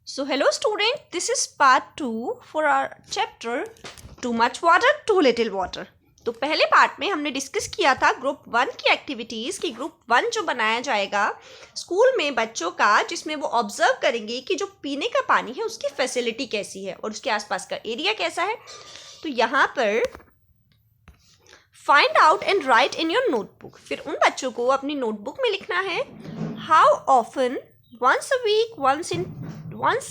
So hello student, this is part 2 for our chapter Too much water, too little water. तो पहले part में हमने discuss किया था ग्रुप 1 की एक्टिविटीज़ कि ग्रुप 1 जो बनाया जाएगा स्कूल में बच्चों का, जिसमें वो ऑब्जर्व करेंगे कि जो पीने का पानी है उसकी फैसिलिटी कैसी है और उसके आसपास का एरिया कैसा है. तो यहाँ पर find out and right in your notebook. फिर उन बच्चों को अपनी नोटबुक में लिखना है how often, once a week, once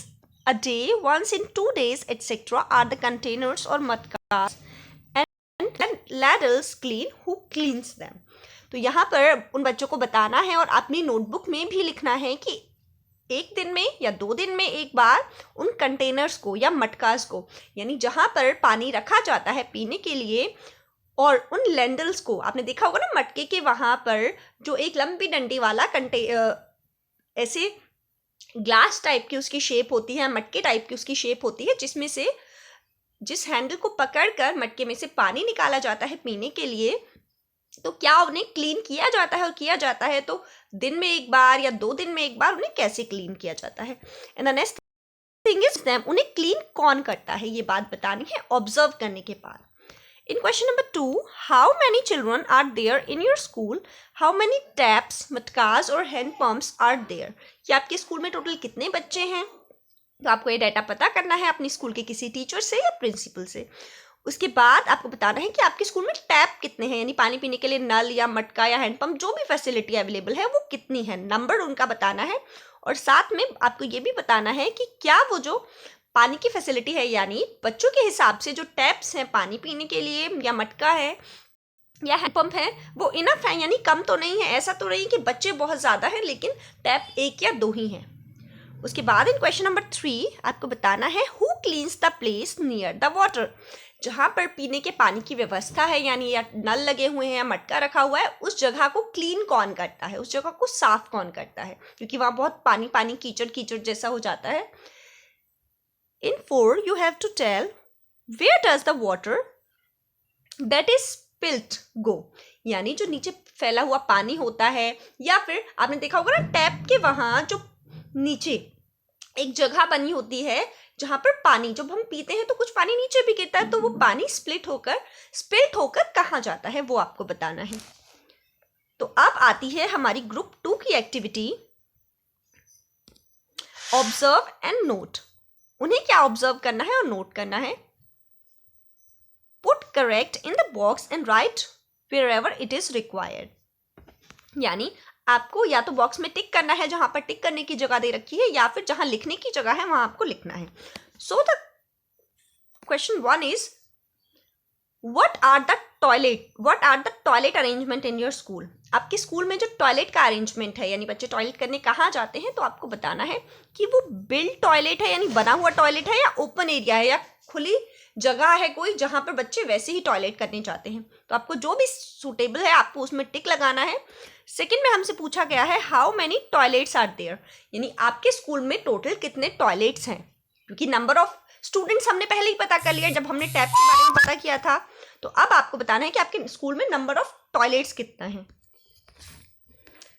a day, once in 2 days, etc. are the containers or mudcars and ladles clean, who cleans them. तो यहाँ पर उन बच्चों को बताना है और अपनी नोटबुक में भी लिखना है कि एक दिन में या 2 दिन में एक बार उन कंटेनर्स को या मटकास को, यानी जहाँ पर पानी रखा जाता है पीने के लिए, और उन लैंडल्स को आपने देखा होगा ना, मटके के वहाँ पर जो एक लंबी डंडी वाला ऐसे ग्लास टाइप की उसकी शेप होती है, मटके टाइप की उसकी शेप होती है, जिसमें से जिस हैंडल को पकड़कर मटके में से पानी निकाला जाता है पीने के लिए. तो क्या उन्हें क्लीन किया जाता है, और किया जाता है तो दिन में एक बार या 2 दिन में एक बार उन्हें कैसे क्लीन किया जाता है. And the next thing is them, उन्हें क्लीन कौन करता है ये बात बतानी है ऑब्जर्व करने के बाद. In question number 2, how many children are there in your school? How many taps, matkas or hand pumps are there? कि आपके स्कूल में टोटल कितने बच्चे हैं. तो आपको ये डाटा पता करना है अपनी स्कूल के किसी टीचर से या प्रिंसिपल से. उसके बाद आपको बताना है कि आपके स्कूल में टैप कितने हैं, यानी पानी पीने के लिए नल या मटका या हैंडपम्प जो भी फैसिलिटी अवेलेबल है वो कितनी है, नंबर उनका बताना है. और साथ में आपको ये भी बताना है कि क्या वो जो पानी की फैसिलिटी है, यानी बच्चों के हिसाब से जो टैप्स हैं पानी पीने के लिए या मटका है या हैंडपम्प है वो इनफ है, यानी कम तो नहीं है. ऐसा तो नहीं कि बच्चे बहुत ज़्यादा हैं लेकिन टैप 1 या 2 ही हैं. उसके बाद इन क्वेश्चन नंबर 3 आपको बताना है who cleans the place near the water. जहाँ पर पीने के पानी की व्यवस्था है, यानी या नल लगे हुए हैं या मटका रखा हुआ है, उस जगह को क्लीन कौन करता है, उस जगह को साफ कौन करता है, क्योंकि वहाँ बहुत पानी पानी कीचड़ कीचड़ जैसा हो जाता है. In 4, you have to tell where does the water that is spilt go. यानी जो नीचे फैला हुआ पानी होता है, या फिर आपने देखा होगा ना टैप के वहाँ जो नीचे एक जगह बनी होती है जहाँ पर पानी जब हम पीते हैं तो कुछ पानी नीचे भी गिरता है, तो वो पानी स्पिल्ट होकर कहाँ जाता है वो आपको बताना है. तो अब आती है हमारी ग्रुप 2 की एक्टिविटी ऑब्जर्व एंड नोट. उन्हें क्या ऑब्जर्व करना है और नोट करना है. Put correct in the box and right wherever it is required. यानी आपको या तो बॉक्स में टिक करना है जहां पर टिक करने की जगह दे रखी है, या फिर जहां लिखने की जगह है वहां आपको लिखना है. So the question 1 is what are the toilet arrangement in your school. आपके स्कूल में जो टॉयलेट का अरेंजमेंट है, यानी बच्चे टॉयलेट करने कहाँ जाते हैं, तो आपको बताना है कि वो बिल्ड टॉयलेट है, यानी बना हुआ टॉयलेट है, या ओपन एरिया है, या खुली जगह है कोई जहाँ पर बच्चे वैसे ही टॉयलेट करने जाते हैं. तो आपको जो भी सूटेबल है आपको उसमें टिक लगाना है. सेकेंड में हमसे पूछा गया है how many toilets are there, यानी आपके स्कूल में टोटल कितने टॉयलेट्स हैं, क्योंकि नंबर ऑफ स्टूडेंट्स हमने पहले ही पता कर लिया जब हमने टैप के बारे में पता किया था. तो अब आपको बताना है कि आपके स्कूल में नंबर ऑफ टॉयलेट्स कितना है.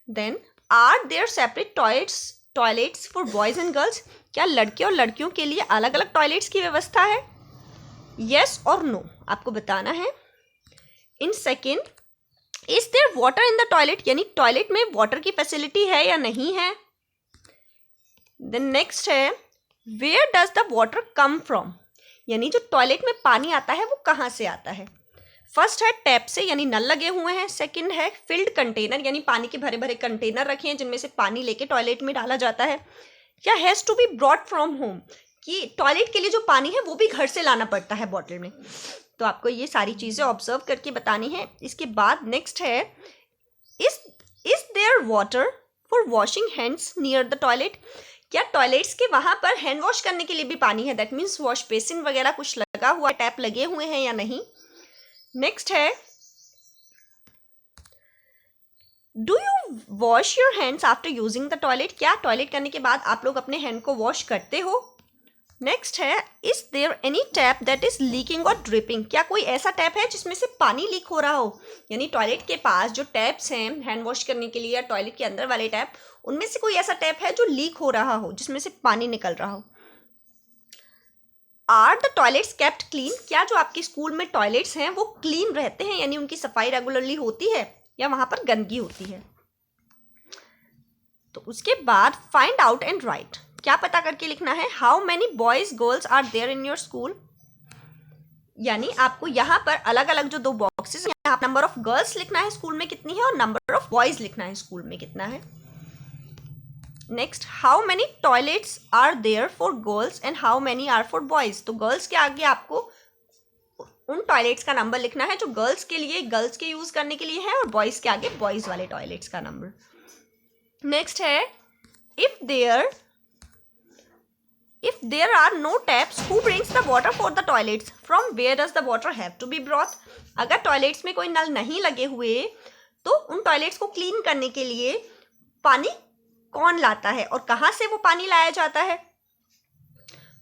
Then are there separate toilets for boys and girls. क्या लड़के और लड़कियों के लिए अलग अलग टॉयलेट्स की व्यवस्था है, येस और नो आपको बताना है. In second, is there water in the toilet, यानी टॉयलेट में वाटर की फैसिलिटी है या नहीं है. देन नेक्स्ट है where does the water come from, यानी जो टॉयलेट में पानी आता है वो कहाँ से आता है. फर्स्ट है टैप से, यानी नल लगे हुए हैं. सेकंड है फिल्ड कंटेनर, यानी पानी के भरे भरे कंटेनर रखे हैं जिनमें से पानी लेके टॉयलेट में डाला जाता है. या has to be brought from home, कि टॉयलेट के लिए जो पानी है वो भी घर से लाना पड़ता है बॉटल में. तो आपको ये सारी चीज़ें ऑब्जर्व करके बतानी है. इसके बाद नेक्स्ट है is there water for washing hands near the toilet. क्या टॉयलेट्स के वहाँ पर हैंड वॉश करने के लिए भी पानी है, दैट मीन्स वॉश बेसिन वगैरह कुछ लगा हुआ, टैप लगे हुए हैं या नहीं. नेक्स्ट है do you wash your hands after using the toilet. क्या टॉयलेट करने के बाद आप लोग अपने हैंड को वॉश करते हो. नेक्स्ट है, is there any tap that is leaking और ड्रिपिंग? क्या कोई ऐसा टैप है जिसमें से पानी लीक हो रहा हो? यानी टॉयलेट के पास जो टैप्स हैं हैंड वॉश करने के लिए या टॉयलेट के अंदर वाले टैप, उनमें से कोई ऐसा टैप है जो लीक हो रहा हो, जिसमें से पानी निकल रहा हो? Are the toilets kept clean? क्या जो आपके स्कूल में टॉयलेट्स हैं वो क्लीन रहते हैं, यानी उनकी सफाई रेगुलरली होती है, या वहां पर गंदगी होती है? तो उसके बाद फाइंड आउट एंड राइट, क्या पता करके लिखना है, how many boys girls are there in your school? यानी आपको यहाँ पर अलग अलग जो दो बॉक्सेस हैं, यहाँ नंबर ऑफ गर्ल्स लिखना है स्कूल में कितनी है, और नंबर ऑफ बॉयज लिखना है स्कूल में कितना है। Next, how many toilets are there for girls and how many are for boys? तो गर्ल्स के आगे आपको उन टॉयलेट्स का नंबर लिखना है जो गर्ल्स के लिए, गर्ल्स के यूज करने के लिए है, और बॉयज के आगे बॉयज वाले टॉयलेट्स का नंबर। नेक्स्ट है, if there are no taps, who brings the water for the toilets? From where does the water have to be brought? अगर टॉयलेट्स में कोई नल नहीं लगे हुए तो उन टॉयलेट्स को क्लीन करने के लिए पानी कौन लाता है और कहाँ से वो पानी लाया जाता है?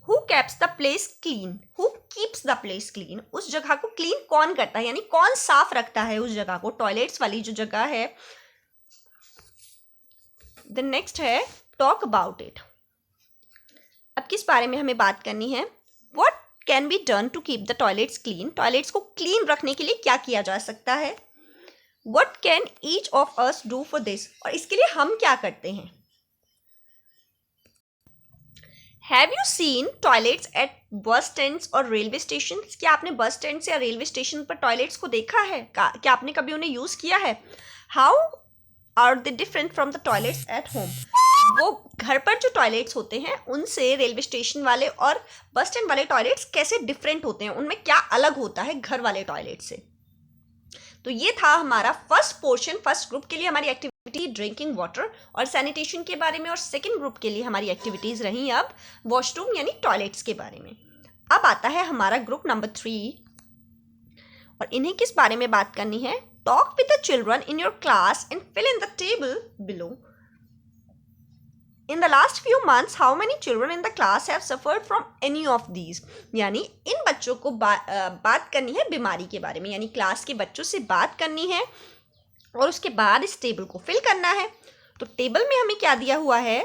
Who keeps the place clean? Who keeps the place clean? उस जगह को क्लीन कौन करता है, यानी कौन साफ रखता है उस जगह को, टॉयलेट्स वाली जो जगह है। Then next है, talk about it. अब किस बारे में हमें बात करनी है? What can be done to keep the toilets clean? Toilets को क्लीन रखने के लिए क्या किया जा सकता है? What can each of us do for this? और इसके लिए हम क्या करते हैं? Have you seen toilets at bus stands और railway stations? क्या आपने बस स्टैंड या रेलवे स्टेशन पर टॉयलेट्स को देखा है? क्या आपने कभी उन्हें यूज किया है? How are they different from the toilets at home? वो घर पर जो टॉयलेट्स होते हैं उनसे रेलवे स्टेशन वाले और बस स्टैंड वाले टॉयलेट्स कैसे डिफरेंट होते हैं, उनमें क्या अलग होता है घर वाले टॉयलेट से? तो ये था हमारा फर्स्ट पोर्शन, फर्स्ट ग्रुप के लिए हमारी एक्टिविटी ड्रिंकिंग वाटर और सैनिटेशन के बारे में, और सेकेंड ग्रुप के लिए हमारी एक्टिविटीज रही अब वॉशरूम यानी टॉयलेट्स के बारे में। अब आता है हमारा ग्रुप नंबर 3, और इन्हें किस बारे में बात करनी है? Talk with the children in your class and fill in the table below. In the last few months, how many children in the class have suffered from any of these? यानी इन बच्चों को बात करनी है बीमारी के बारे में, यानी क्लास के बच्चों से बात करनी है और उसके बाद इस टेबल को फिल करना है। तो टेबल में हमें क्या दिया हुआ है?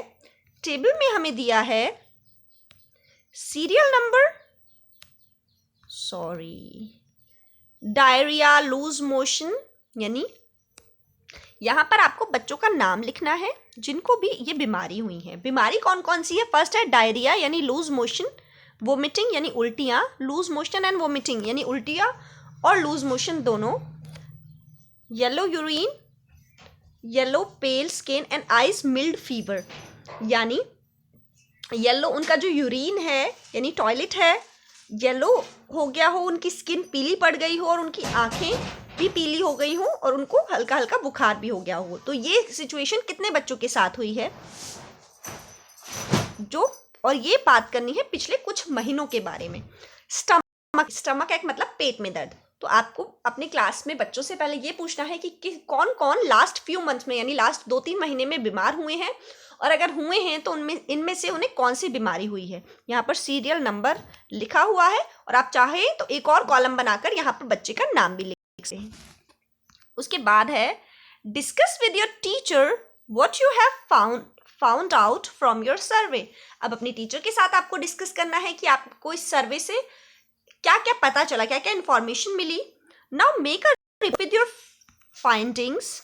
टेबल में हमें दिया है serial number, diarrhoea, loose motion, यानी यहाँ पर आपको बच्चों का नाम लिखना है जिनको भी ये बीमारी हुई है। बीमारी कौन कौन सी है? फर्स्ट है डायरिया यानी लूज मोशन, वोमिटिंग यानी उल्टियाँ, लूज मोशन एंड वोमिटिंग यानी उल्टियाँ और लूज मोशन दोनों, yellow urine, yellow pale skin and eyes mild fever, यानी येलो उनका जो यूरिन है यानी टॉयलेट है येलो हो गया हो, उनकी स्किन पीली पड़ गई हो और उनकी आंखें भी पीली हो गई हो और उनको हल्का हल्का बुखार भी हो गया हो। तो ये सिचुएशन कितने बच्चों के साथ हुई है और ये बात करनी है पिछले कुछ महीनों के बारे में। स्टमक एक मतलब पेट में दर्द। तो आपको अपने क्लास में बच्चों से पहले ये पूछना है कि कौन कौन लास्ट फ्यू मंथ्स में यानी लास्ट 2-3 महीने में बीमार हुए हैं, और अगर हुए हैं तो इनमें से उन्हें कौन सी बीमारी हुई है। यहाँ पर सीरियल नंबर लिखा हुआ है और आप चाहें तो एक और कॉलम बनाकर यहाँ पर बच्चे का नाम भी लिख सकते हैं। उसके बाद है discuss with your teacher what you have found out from your survey. अब अपने टीचर के साथ आपको डिस्कस करना है कि आपको इस सर्वे से क्या क्या पता चला, क्या क्या इंफॉर्मेशन मिली। Now make a report with your findings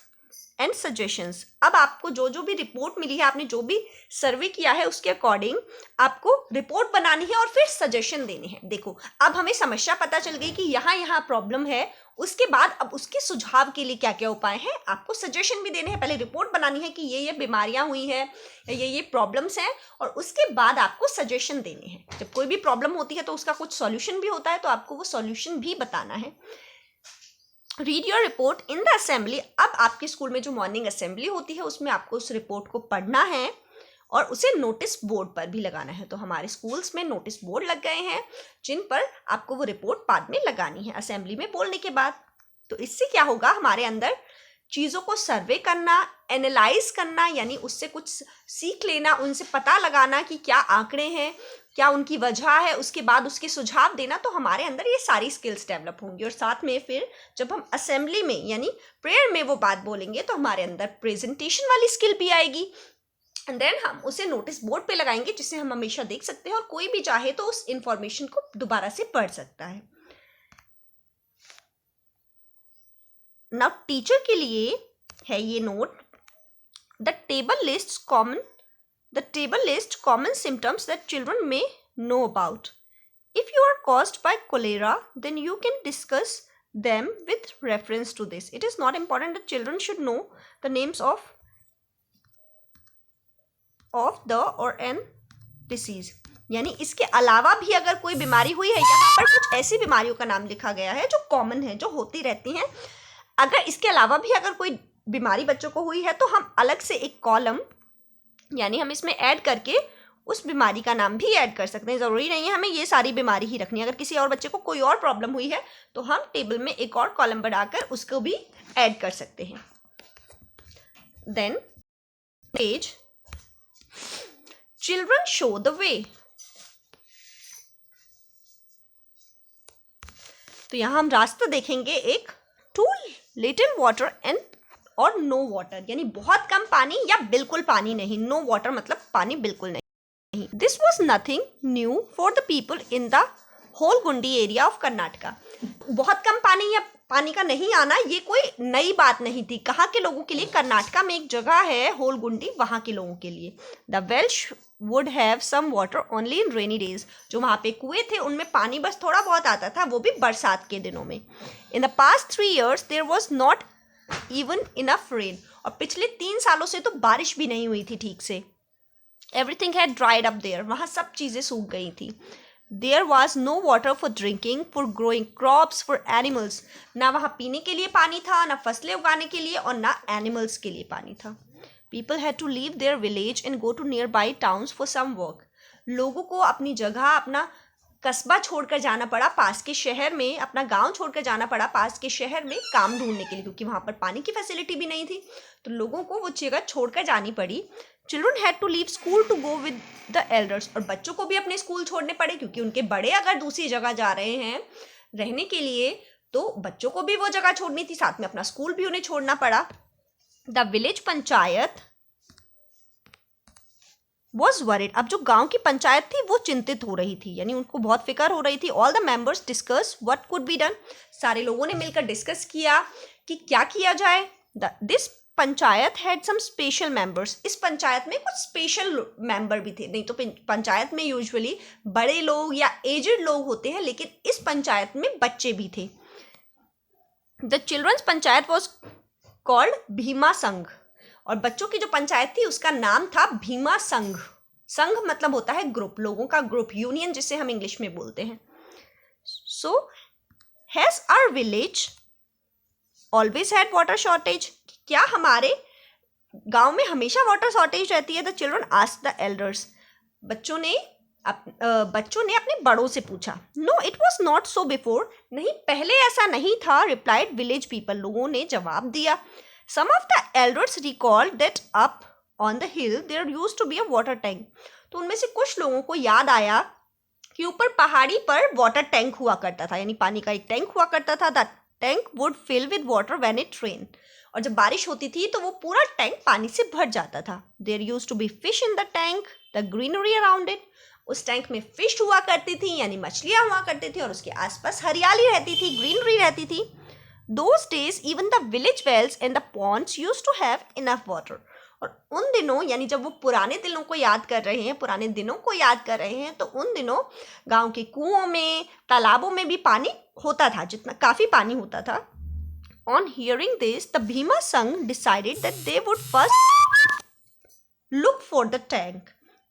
and suggestions. अब आपको जो जो भी रिपोर्ट मिली है, आपने जो भी सर्वे किया है उसके अकॉर्डिंग आपको रिपोर्ट बनानी है और फिर सजेशन देने हैं। देखो अब हमें समस्या पता चल गई कि यहाँ प्रॉब्लम है, उसके बाद अब उसके सुझाव के लिए क्या क्या उपाय हैं, आपको सजेशन भी देने हैं। पहले रिपोर्ट बनानी है कि ये बीमारियां हुई हैं या ये प्रॉब्लम्स हैं, और उसके बाद आपको सजेशन देने हैं। जब कोई भी प्रॉब्लम होती है तो उसका कुछ सॉल्यूशन भी होता है, तो आपको वो सॉल्यूशन भी बताना है। Read your report in the assembly. अब आपके स्कूल में जो मॉर्निंग असेंबली होती है उसमें आपको उस रिपोर्ट को पढ़ना है और उसे नोटिस बोर्ड पर भी लगाना है। तो हमारे स्कूल्स में नोटिस बोर्ड लग गए हैं जिन पर आपको वो रिपोर्ट बाद में लगानी है असेंबली में बोलने के बाद। तो इससे क्या होगा, हमारे अंदर चीज़ों को सर्वे करना, एनालाइज करना, यानी उससे कुछ सीख लेना, उनसे पता लगाना कि क्या आंकड़े हैं, क्या उनकी वजह है, उसके बाद उसके सुझाव देना, तो हमारे अंदर ये सारी स्किल्स डेवलप होंगी। और साथ में फिर जब हम असेंबली में यानी प्रेयर में वो बात बोलेंगे तो हमारे अंदर प्रेजेंटेशन वाली स्किल भी आएगी। एंड देन हम उसे नोटिस बोर्ड पे लगाएंगे जिसे हम हमेशा देख सकते हैं और कोई भी चाहे तो उस इंफॉर्मेशन को दोबारा से पढ़ सकता है। नाउ टीचर के लिए है ये note, the table list common symptoms that children may know about. If you are caused by cholera, then you can discuss them with reference to this. It is not important that children should know the names of the or an disease. यानी इसके अलावा भी अगर कोई बीमारी हुई है, यहाँ पर कुछ ऐसी बीमारियों का नाम लिखा गया है जो कॉमन है, जो होती रहती हैं। अगर इसके अलावा भी अगर कोई बीमारी बच्चों को हुई है तो हम अलग से एक कॉलम यानी हम इसमें ऐड करके उस बीमारी का नाम भी ऐड कर सकते हैं। ज़रूरी नहीं है हमें ये सारी बीमारी ही रखनी है। अगर किसी और बच्चे को कोई और प्रॉब्लम हुई है तो हम टेबल में एक और कॉलम बढ़ाकर उसको भी ऐड कर सकते हैं। Then page, children show the way. तो यहाँ हम रास्ता देखेंगे, एक टू लिटिल वाटर एंड और नो वाटर, यानी बहुत कम पानी या बिल्कुल पानी नहीं। नो वाटर मतलब पानी बिल्कुल नहीं। This was nothing new for the people in the whole Gundi area of Karnataka. बहुत कम पानी या पानी का नहीं आना ये कोई नई बात नहीं थी। कहाँ के लोगों के लिए? कर्नाटका में एक जगह है होल गुंडी, वहाँ के लोगों के लिए। The wells would have some water only in rainy days. जो वहाँ पे कुएं थे उनमें पानी बस थोड़ा बहुत आता था, वो भी बरसात के दिनों में। In the past 3 years there was not even enough rain. और पिछले 3 सालों से तो बारिश भी नहीं हुई थी ठीक से। Everything had dried up there. वहाँ सब चीज़ें सूख गई थी। There was no water for drinking, for growing crops, for animals. ना वहाँ पीने के लिए पानी था, ना फसलें उगाने के लिए, और ना एनिमल्स के लिए पानी था। People had to leave their village and go to nearby towns for some work. लोगों को अपनी जगह, अपना कस्बा छोड़कर जाना पड़ा पास के शहर में, अपना गांव छोड़कर जाना पड़ा पास के शहर में काम ढूंढने के लिए, क्योंकि वहाँ पर पानी की फैसिलिटी भी नहीं थी, तो लोगों को वो जगह छोड़कर जानी पड़ी। Children had to leave school to go with the elders. और बच्चों को भी अपने स्कूल छोड़ने पड़े, क्योंकि उनके बड़े अगर दूसरी जगह जा रहे हैं रहने के लिए तो बच्चों को भी वो जगह छोड़नी थी, साथ में अपना स्कूल भी उन्हें छोड़ना पड़ा। The village panchayat was worried. अब जो गांव की पंचायत थी वो चिंतित हो रही थी, यानी उनको बहुत फिक्र हो रही थी। All the members discuss what could be done. सारे लोगों ने मिलकर डिस्कस किया कि क्या किया जाए। This panchayat had some special members. इस पंचायत में कुछ स्पेशल मेंबर भी थे। नहीं तो पंचायत में यूजुअली बड़े लोग या एजेड लोग होते हैं, लेकिन इस पंचायत में बच्चे भी थे। The children's panchayat was called Bhima Sangha. और बच्चों की जो पंचायत थी उसका नाम था भीमा संघ। संघ मतलब होता है ग्रुप, लोगों का ग्रुप, यूनियन जिसे हम इंग्लिश में बोलते हैं। So has our village always had water shortage. क्या हमारे गांव में हमेशा वाटर शॉर्टेज रहती है? The children asked the elders. बच्चों ने अपने बड़ों से पूछा। No it was not so before. नहीं, पहले ऐसा नहीं था। Replied village people. लोगों ने जवाब दिया। Some of the elders recalled that up on the hill there used to be a water tank. तो उनमें से कुछ लोगों को याद आया कि ऊपर पहाड़ी पर वाटर टैंक हुआ करता था, यानी पानी का एक टैंक हुआ करता था। The tank would fill with water when it rain. और जब बारिश होती थी तो वो पूरा टैंक पानी से भर जाता था। There used to be fish in the tank, the greenery around it. उस टैंक में फिश हुआ करती थी, यानी मछलियाँ हुआ करती थी, और उसके आसपास हरियाली रहती थी, ग्रीनरी रहती थी। Those days even the village wells and the ponds used to have enough water. और उन दिनों, यानी जब वो पुराने दिनों को याद कर रहे हैं, पुराने दिनों को याद कर रहे हैं, तो उन दिनों गांव के कुओं में, तालाबों में भी पानी होता था, जितना काफ़ी पानी होता था। On hearing this, the Bhima Sangh decided that they would first look for the tank.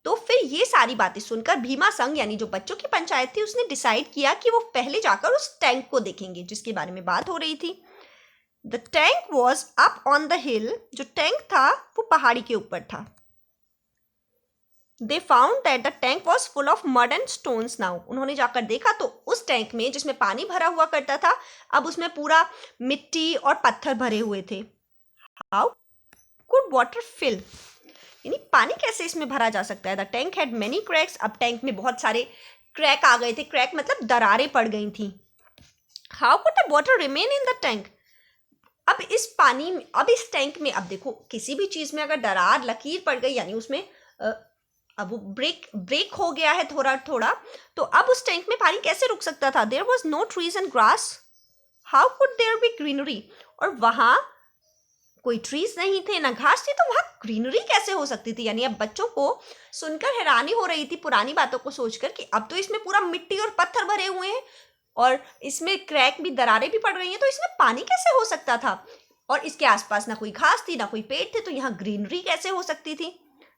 तो फिर ये सारी बातें सुनकर भीमा संघ, यानी जो बच्चों की पंचायत थी, उसने डिसाइड किया कि वो पहले जाकर उस टैंक को देखेंगे जिसके बारे में बात हो रही थी। The tank was up on the हिल। जो टैंक था वो पहाड़ी के ऊपर था। They found that the tank was full of mud and stones now. उन्होंने जाकर देखा तो उस टैंक में, जिसमें पानी भरा हुआ करता था, अब उसमें पूरा मिट्टी और पत्थर भरे हुए थे। हाउ कुड वाटर फिल, यानी पानी कैसे इसमें भरा जा सकता है. The tank had many cracks, अब टैंक में बहुत सारे क्रैक आ गए थे. क्रैक मतलब दरारें पड़ गई थी. How could the water remain in the tank, अब इस पानी में, अब इस टैंक में, अब देखो किसी भी चीज में अगर दरार लकीर पड़ गई यानी उसमें अब वो ब्रेक हो गया है थोड़ा थोड़ा, तो अब उस टैंक में पानी कैसे रुक सकता था. There was no trees and grass, how could there be greenery, और वहां कोई ट्रीज नहीं थे ना घास थी, तो वहां ग्रीनरी कैसे हो सकती थी. यानी अब बच्चों को सुनकर हैरानी हो रही थी पुरानी बातों को सोचकर कि अब तो इसमें पूरा मिट्टी और पत्थर भरे हुए हैं और इसमें क्रैक भी, दरारें भी पड़ रही हैं, तो इसमें पानी कैसे हो सकता था. और इसके आसपास ना कोई घास थी ना कोई पेड़ थे, तो यहाँ ग्रीनरी कैसे हो सकती थी.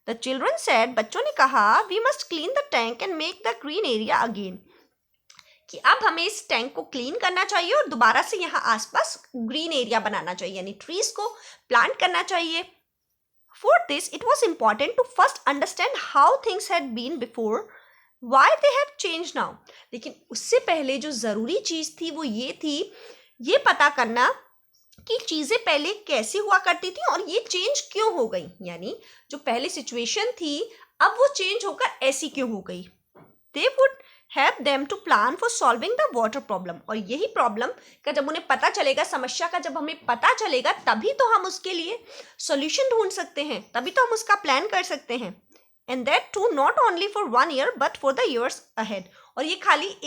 द चिल्ड्रन सेड, बच्चों ने कहा, we must clean the tank and make the green area again, कि अब हमें इस टैंक को क्लीन करना चाहिए और दोबारा से यहाँ आसपास ग्रीन एरिया बनाना चाहिए, यानी ट्रीज को प्लांट करना चाहिए. For this it was important to first understand how things had been before, why they have change now. लेकिन उससे पहले जो जरूरी चीज थी वो ये थी, ये पता करना कि चीजें पहले कैसे हुआ करती थी और ये चेंज क्यों हो गई, यानी जो पहले सिचुएशन थी अब वो चेंज होकर ऐसी क्यों हो गई. They would have them to plan for solving the water problem, और यही प्रॉब्लम का जब उन्हें पता चलेगा, समस्या का जब हमें पता चलेगा, तभी तो हम उसके लिए सॉल्यूशन ढूंढ सकते हैं, तभी तो हम उसका प्लान कर सकते हैं. And that too not only for 1 year but for the years ahead, और ये खाली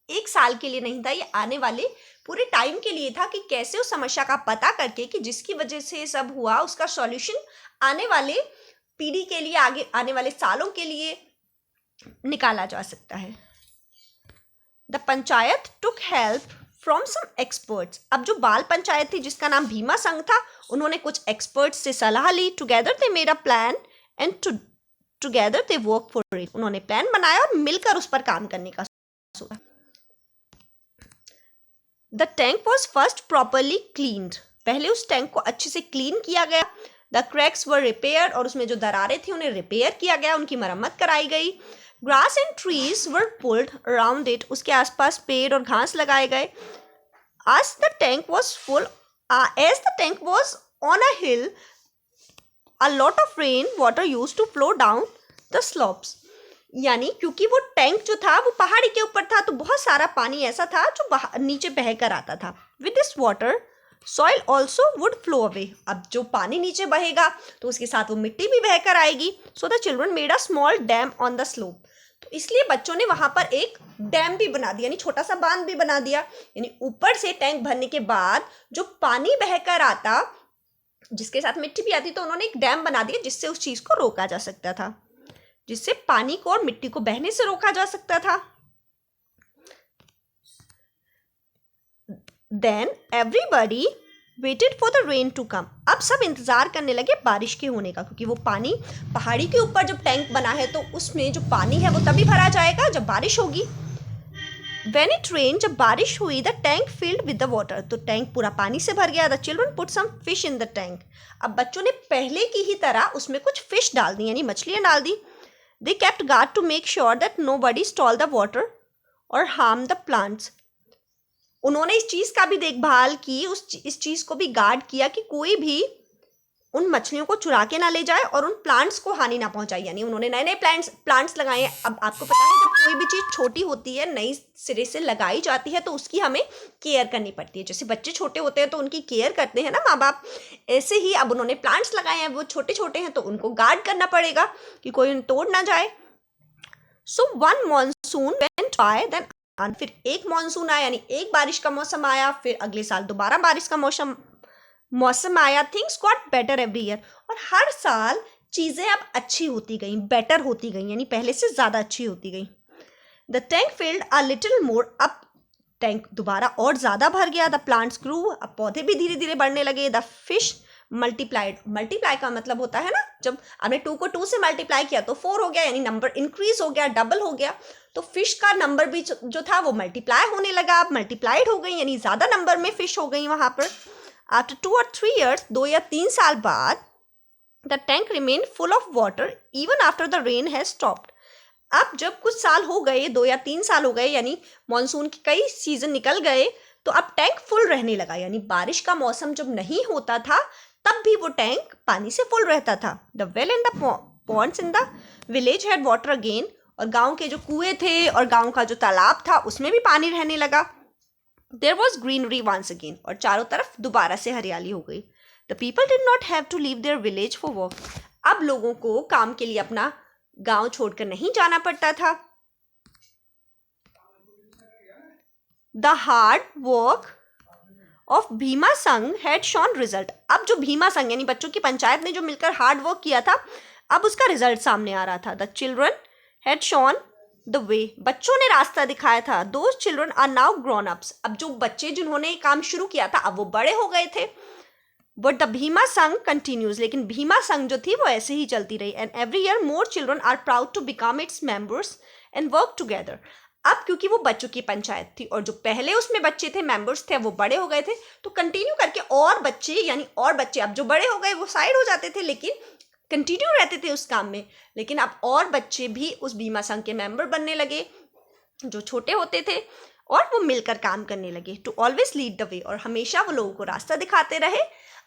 एक साल के लिए नहीं था, ये आने वाले पूरे टाइम के लिए था कि कैसे उस समस्या का पता करके कि जिसकी वजह से ये सब हुआ उसका सॉल्यूशन आने वाले पीढ़ी के लिए, आगे आने वाले सालों के लिए निकाला जा सकता है. The panchayat took help from some experts, अब जो बाल पंचायत थी जिसका नाम भीमा संघ था, उन्होंने कुछ एक्सपर्ट्स से सलाह ली. Together they made a plan and together they work for it, उन्होंने प्लान बनाया और मिलकर उस पर काम करने का सोचा. The tank was first properly cleaned, पहले उस टैंक को अच्छे से क्लीन किया गया. द क्रैक्स वर रिपेयर्ड, और उसमें जो दरारें थी उन्हें रिपेयर किया गया, उनकी मरम्मत कराई गई. Grass and trees were pulled around it, उसके आसपास पेड़ और घास लगाए गए. as the tank was full as the tank was on a hill, a lot of rain water used to flow down the slopes, यानी क्योंकि वो टैंक जो था वो पहाड़ी के ऊपर था, तो बहुत सारा पानी ऐसा था जो नीचे बह कर आता था. With this water soil also would flow away, अब जो पानी नीचे बहेगा तो उसके साथ वो मिट्टी भी बह कर आएगी. So the children made a small dam on the slope, तो इसलिए बच्चों ने वहां पर एक डैम भी बना दिया, यानी छोटा सा बांध भी बना दिया, यानी ऊपर से टैंक भरने के बाद जो पानी बहकर आता जिसके साथ मिट्टी भी आती, तो उन्होंने एक डैम बना दिया जिससे उस चीज को रोका जा सकता था, जिससे पानी को और मिट्टी को बहने से रोका जा सकता था. Then everybody waited for the rain to come, अब सब इंतजार करने लगे बारिश के होने का, क्योंकि वो पानी पहाड़ी के ऊपर जब टैंक बना है तो उसमें जो पानी है वो तभी भरा जाएगा जब बारिश होगी. When it rained, जब बारिश हुई, the tank filled with the water, तो टैंक पूरा पानी से भर गया. The children put some fish in the tank, अब बच्चों ने पहले की ही तरह उसमें कुछ फिश डाल दी, यानी मछलियां डाल दी. They kept guard to make sure that nobody stole the water or harm the plants, उन्होंने इस चीज का भी देखभाल की, इस चीज को भी गार्ड किया कि कोई भी उन मछलियों को चुरा के ना ले जाए और उन प्लांट्स को हानि ना पहुंचाए, यानी उन्होंने नए नए प्लांट्स लगाए. अब आपको पता है जब कोई भी चीज छोटी होती है, नई सिरे से लगाई जाती है, तो उसकी हमें केयर करनी पड़ती है. जैसे बच्चे छोटे होते हैं तो उनकी केयर करते हैं ना माँ बाप, ऐसे ही अब उन्होंने प्लांट्स लगाए हैं, वो छोटे छोटे हैं तो उनको गार्ड करना पड़ेगा कि कोई उन्हें तोड़ ना जाए. So one monsoon went by, then फिर एक मॉनसून आया, यानी एक बारिश का मौसम आया, फिर अगले साल दोबारा बारिश का मौसम आया. Things got better every year, और हर साल चीजें अब अच्छी होती गई, बेटर होती गई, यानी पहले से ज्यादा अच्छी होती गई. The tank filled a little more, अब टैंक दोबारा और ज्यादा भर गया. द प्लांट्स ग्रू, अब पौधे भी धीरे धीरे बढ़ने लगे. द फिश मल्टीप्लाइड, मल्टीप्लाई का मतलब होता है ना, जब आपने 2 को 2 से मल्टीप्लाई किया तो 4 हो गया, यानी नंबर इंक्रीज हो गया, डबल हो गया. तो फिश का नंबर भी जो था वो मल्टीप्लाई होने लगा, अब मल्टीप्लाइड हो गई, यानी ज्यादा नंबर में फिश हो गई वहां पर. आफ्टर 2 or 3 years, 2 या 3 साल बाद, the tank remain full of water even after the rain has stopped. अब जब कुछ साल हो गए, 2 या 3 साल हो गए, यानी मॉनसून के कई सीजन निकल गए, तो अब टैंक फुल रहने लगा, यानी बारिश का मौसम जब नहीं होता था तब भी वो टैंक पानी से फुल रहता था। The well and the ponds in the village had water again, और गांव के जो कुएं थे और गांव का जो तालाब था उसमें भी पानी रहने लगा। There was greenery once again, और चारों तरफ दोबारा से हरियाली हो गई। The people did not have to leave their village for work, अब लोगों को काम के लिए अपना गांव छोड़कर नहीं जाना पड़ता था। The hard work of Bhima संघ हैड शॉन रिजल्ट, अब जो भीमा संघ यानी बच्चों की पंचायत ने जो मिलकर हार्ड वर्क किया था, अब उसका रिजल्ट सामने आ रहा था। The children had shown the way, बच्चों ने रास्ता दिखाया था। Those children are now grown ups, अब जो बच्चे जिन्होंने काम शुरू किया था अब वो बड़े हो गए थे। बट द भीमा संघ कंटिन्यूज, लेकिन भीमा संघ जो थी वो ऐसे ही चलती रही। And every year more children are proud to become its members and work together, अब क्योंकि वो बच्चों की पंचायत थी और जो पहले उसमें बच्चे थे, मेंबर्स थे, वो बड़े हो गए थे, तो कंटिन्यू करके और बच्चे अब जो बड़े हो गए वो साइड हो जाते थे, लेकिन कंटिन्यू रहते थे उस काम में। लेकिन अब और बच्चे भी उस भीमा संघ के मेंबर बनने लगे जो छोटे होते थे, और वो मिलकर काम करने लगे। To always lead the way, और हमेशा वो लोगों को रास्ता दिखाते रहे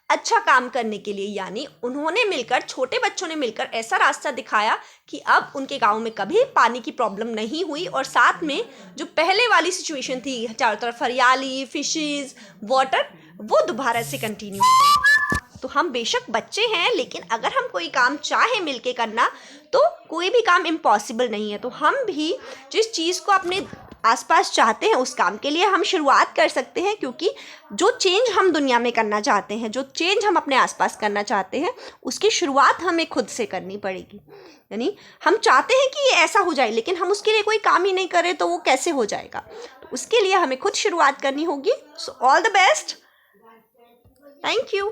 अच्छा काम करने के लिए, यानी उन्होंने मिलकर, छोटे बच्चों ने मिलकर ऐसा रास्ता दिखाया कि अब उनके गांव में कभी पानी की प्रॉब्लम नहीं हुई, और साथ में जो पहले वाली सिचुएशन थी, चारों तरफ हरियाली, फिशेस, वाटर, वो दोबारा से कंटिन्यू हो गई। तो हम बेशक बच्चे हैं, लेकिन अगर हम कोई काम चाहे मिलके करना, तो कोई भी काम इम्पॉसिबल नहीं है। तो हम भी जिस चीज़ को अपने आसपास चाहते हैं उस काम के लिए हम शुरुआत कर सकते हैं, क्योंकि जो चेंज हम दुनिया में करना चाहते हैं, जो चेंज हम अपने आसपास करना चाहते हैं, उसकी शुरुआत हमें खुद से करनी पड़ेगी। यानी हम चाहते हैं कि ये ऐसा हो जाए, लेकिन हम उसके लिए कोई काम ही नहीं करें तो वो कैसे हो जाएगा। तो उसके लिए हमें खुद शुरुआत करनी होगी। So all the best, thank you.